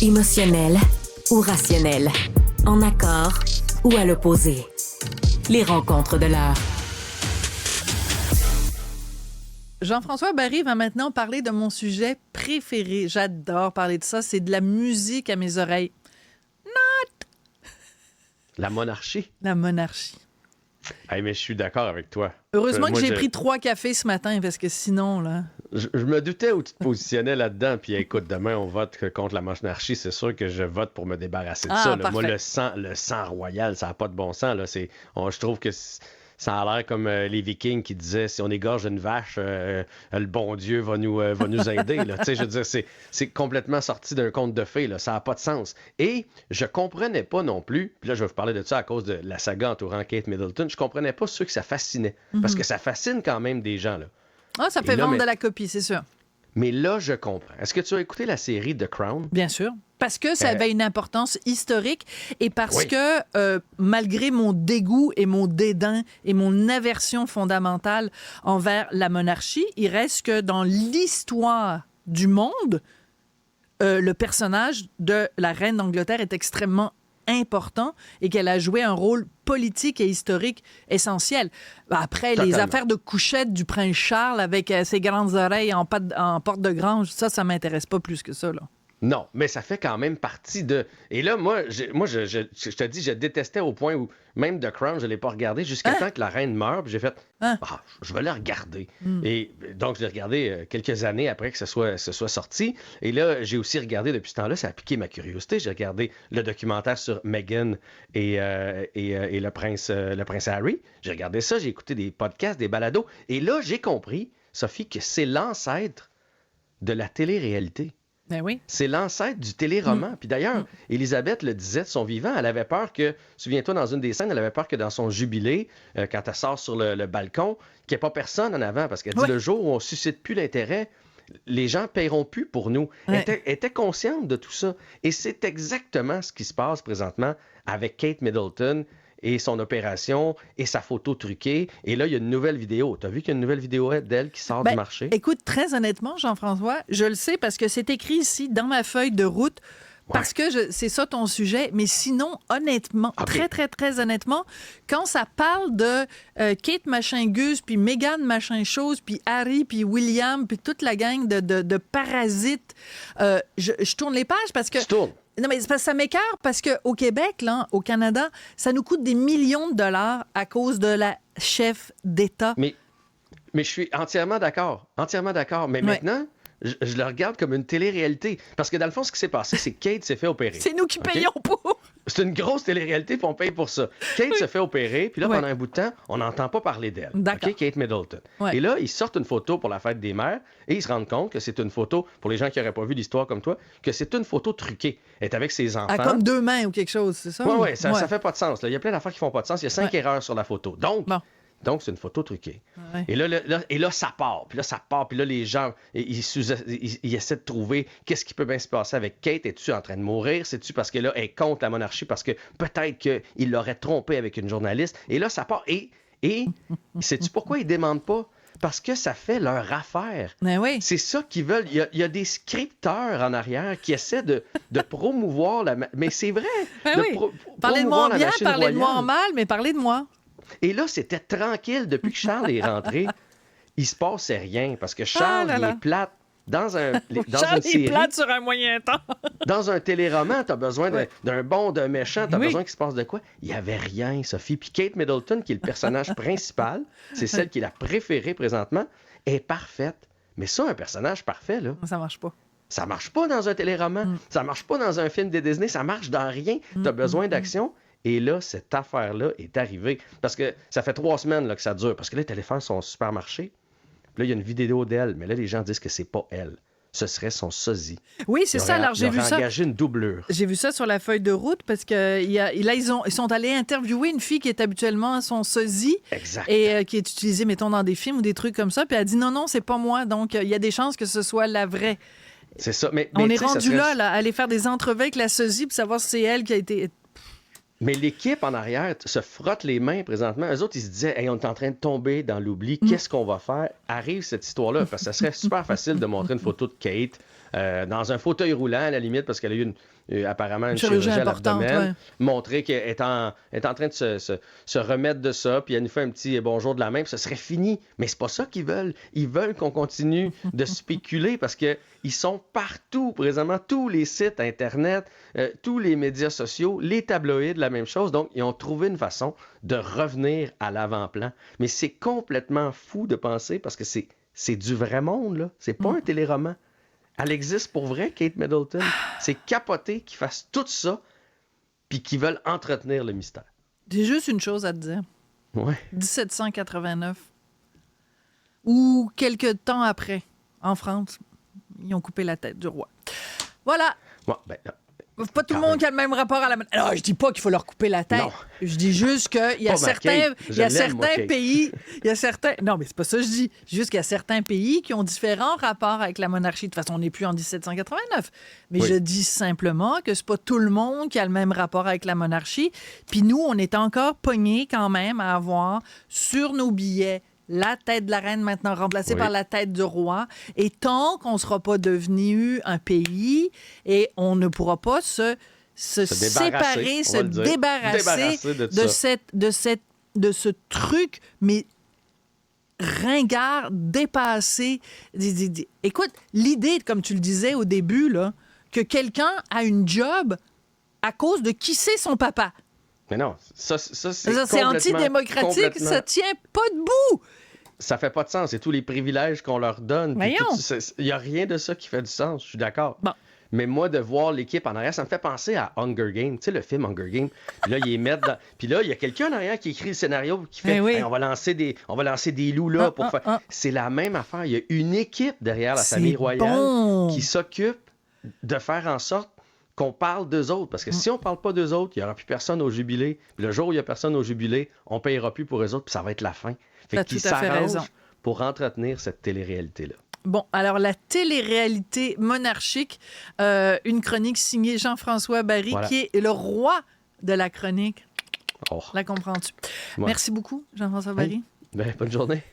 Émotionnel ou rationnel, en accord ou à l'opposé. Les rencontres de l'heure. Jean-François Barry va maintenant parler de mon sujet préféré. J'adore parler de ça. C'est de la musique à mes oreilles. La monarchie? La monarchie. Hey, mais je suis d'accord avec toi. Heureusement que j'ai pris 3 cafés ce matin, parce que sinon, là... Je me doutais où tu te positionnais là-dedans. Puis écoute, demain, on vote contre la monarchie. C'est sûr que je vote pour me débarrasser de ça. Là. Moi, le sang royal, ça n'a pas de bon sens. Là. Je trouve que ça a l'air comme les Vikings qui disaient si on égorge une vache, le bon Dieu va nous aider. Là. Je veux dire, c'est complètement sorti d'un conte de fées. Là. Ça n'a pas de sens. Et je comprenais pas non plus, puis là, je vais vous parler de ça à cause de la saga entourant Kate Middleton, je comprenais pas ceux que ça fascinait. Parce que ça fascine quand même des gens. Là. Ah, ça fait vendre de la copie, c'est sûr. Mais là, je comprends. Est-ce que tu as écouté la série The Crown? Bien sûr. Parce que ça avait une importance historique et parce que, malgré mon dégoût et mon dédain et mon aversion fondamentale envers la monarchie, il reste que dans l'histoire du monde, le personnage de la reine d'Angleterre est extrêmement important et qu'elle a joué un rôle politique et historique essentiel. Après, les affaires de couchette du prince Charles avec ses grandes oreilles en porte de grange, ça m'intéresse pas plus que ça, là. Non, mais ça fait quand même partie de... Et là, je te dis, je détestais au point où même The Crown, je ne l'ai pas regardé jusqu'à temps que la reine meure, puis j'ai fait je vais la regarder. Et donc, je l'ai regardé quelques années après que ce soit sorti. Et là, j'ai aussi regardé depuis ce temps-là, ça a piqué ma curiosité. J'ai regardé le documentaire sur Meghan et le prince Harry. J'ai regardé ça, j'ai écouté des podcasts, des balados. Et là, j'ai compris, Sophie, que c'est l'ancêtre de la télé-réalité. Ben oui. C'est l'ancêtre du téléroman. Puis d'ailleurs, Élisabeth le disait de son vivant, elle avait peur que, souviens-toi, dans une des scènes, elle avait peur que dans son jubilé, quand elle sort sur le balcon, qu'il n'y ait pas personne en avant, parce qu'elle dit le jour où on ne suscite plus l'intérêt, les gens ne paieront plus pour nous. Elle était consciente de tout ça. Et c'est exactement ce qui se passe présentement avec Kate Middleton et son opération et sa photo truquée. Et là, il y a une nouvelle vidéo. Tu as vu qu'il y a une nouvelle vidéo d'elle qui sort du marché? Écoute, très honnêtement, Jean-François, je le sais parce que c'est écrit ici dans ma feuille de route. Parce que c'est ça ton sujet. Mais sinon, honnêtement, très, très, très honnêtement, quand ça parle de Kate machin-gus, puis Meghan machin-chose, puis Harry, puis William, puis toute la gang de parasites, je tourne les pages parce que... Tu tournes. Non, mais ça m'écœure parce qu'au Québec, là, au Canada, ça nous coûte des millions de dollars à cause de la chef d'État. Mais je suis entièrement d'accord. Entièrement d'accord. Mais maintenant, je le regarde comme une télé-réalité. Parce que dans le fond, ce qui s'est passé, c'est que Kate s'est fait opérer. C'est nous qui payons pour. C'est une grosse télé-réalité, puis on paye pour ça. Kate se fait opérer, puis là, pendant un bout de temps, on n'entend pas parler d'elle. D'accord. OK, Kate Middleton. Et là, ils sortent une photo pour la fête des mères, et ils se rendent compte que c'est une photo, pour les gens qui n'auraient pas vu l'histoire comme toi, que c'est une photo truquée. Elle est avec ses enfants. Comme 2 mains ou quelque chose, c'est ça? Oui, ça fait pas de sens. Là. Il y a plein d'affaires qui font pas de sens. Il y a 5 erreurs sur la photo. Donc, c'est une photo truquée. Ouais. Et là, ça part. Puis là, les gens, ils essaient de trouver qu'est-ce qui peut bien se passer avec Kate. Es-tu en train de mourir? C'est-tu parce que là, elle est contre la monarchie? Parce que peut-être qu'il l'aurait trompée avec une journaliste. Et là, ça part. Et sais-tu pourquoi ils ne demandent pas? Parce que ça fait leur affaire. Ben oui. C'est ça qu'ils veulent. Il y a des scripteurs en arrière qui essaient de promouvoir la... Mais c'est vrai. Ben parlez de moi en bien, parlez de moi en mal, mais parlez de moi. Et là, c'était tranquille. Depuis que Charles est rentré, il se passait rien. Parce que Charles, il est plate. Dans une série, est plate sur un moyen temps. Dans un téléroman, t'as besoin d'un bon, d'un méchant, t'as besoin qu'il se passe de quoi? Il n'y avait rien, Sophie. Puis Kate Middleton, qui est le personnage principal, c'est celle qui est la préférée présentement, est parfaite. Mais ça, un personnage parfait, là... Ça marche pas. Ça marche pas dans un téléroman. Ça marche pas dans un film de Disney. Ça marche dans rien. T'as besoin d'action. Et là, cette affaire-là est arrivée. Parce que ça fait 3 semaines là, que ça dure. Parce que là, les téléphones sont au supermarché. Puis là, il y a une vidéo d'elle. Mais là, les gens disent que c'est pas elle. Ce serait son sosie. Oui, c'est ça. Alors, j'ai vu ça. Engagé une doublure. J'ai vu ça sur la feuille de route parce que là, ils sont allés interviewer une fille qui est habituellement son sosie. Exact. Et qui est utilisée, mettons, dans des films ou des trucs comme ça. Puis elle a dit non, c'est pas moi. Donc, il y a des chances que ce soit la vraie. C'est ça. Mais on est rendu là, à aller faire des entrevues avec la sosie pour savoir si c'est elle qui a été... Mais l'équipe en arrière se frotte les mains présentement. Eux autres, ils se disaient hey, on est en train de tomber dans l'oubli. Qu'est-ce qu'on va faire? Arrive cette histoire-là. Parce que ça serait super facile de montrer une photo de Kate dans un fauteuil roulant, à la limite, parce qu'elle a eu apparemment une chirurgie chirurgie à importante, l'abdomen, montrer qu'elle est en train de se remettre de ça, puis elle nous fait un petit bonjour de la main, puis ce serait fini. Mais c'est pas ça qu'ils veulent. Ils veulent qu'on continue de spéculer parce qu'ils sont partout, présentement, tous les sites Internet, tous les médias sociaux, les tabloïds, la même chose. Donc, ils ont trouvé une façon de revenir à l'avant-plan. Mais c'est complètement fou de penser parce que c'est du vrai monde, là. C'est pas un téléroman. Elle existe pour vrai, Kate Middleton. C'est capoté qu'ils fassent tout ça puis qu'ils veulent entretenir le mystère. J'ai juste une chose à te dire. Ouais. 1789, ou quelques temps après, en France, ils ont coupé la tête du roi. Voilà. Bon, ben, Pas tout le monde qui a le même rapport à la... Alors, je dis pas qu'il faut leur couper la tête. Non. Je dis juste qu'il y a certains pays... Il y a certains... Non, mais c'est pas ça que je dis. Juste qu'il y a certains pays qui ont différents rapports avec la monarchie. De toute façon, on n'est plus en 1789. Mais je dis simplement que c'est pas tout le monde qui a le même rapport avec la monarchie. Puis nous, on est encore pognés quand même à avoir sur nos billets la tête de la reine maintenant remplacée par la tête du roi. Et tant qu'on ne sera pas devenu un pays et on ne pourra pas se séparer, se débarrasser de ce truc, mais ringard, dépassé. Écoute, l'idée, comme tu le disais au début, là, que quelqu'un a une job à cause de qui c'est son papa. Mais non, ça c'est antidémocratique, ça tient pas debout. Ça fait pas de sens. C'est tous les privilèges qu'on leur donne. Il n'y a rien de ça qui fait du sens, je suis d'accord. Bon. Mais moi, de voir l'équipe en arrière, ça me fait penser à Hunger Games. Tu sais, le film Hunger Games. Puis là, ils mettent dans... Puis là, il y a quelqu'un en arrière qui écrit le scénario qui fait hey, on va lancer des loups là pour faire... C'est la même affaire. Il y a une équipe derrière la famille royale qui s'occupe de faire en sorte qu'on parle d'eux autres. Parce que si on parle pas d'eux autres, il n'y aura plus personne au jubilé. Puis le jour où il n'y a personne au jubilé, on ne payera plus pour eux autres, puis ça va être la fin. Fait qu'ils s'arrangent pour entretenir cette télé-réalité-là. Bon, alors la télé-réalité monarchique, une chronique signée Jean-François Barry, qui est le roi de la chronique. La comprends-tu? Merci beaucoup, Jean-François Barry. Bonne journée.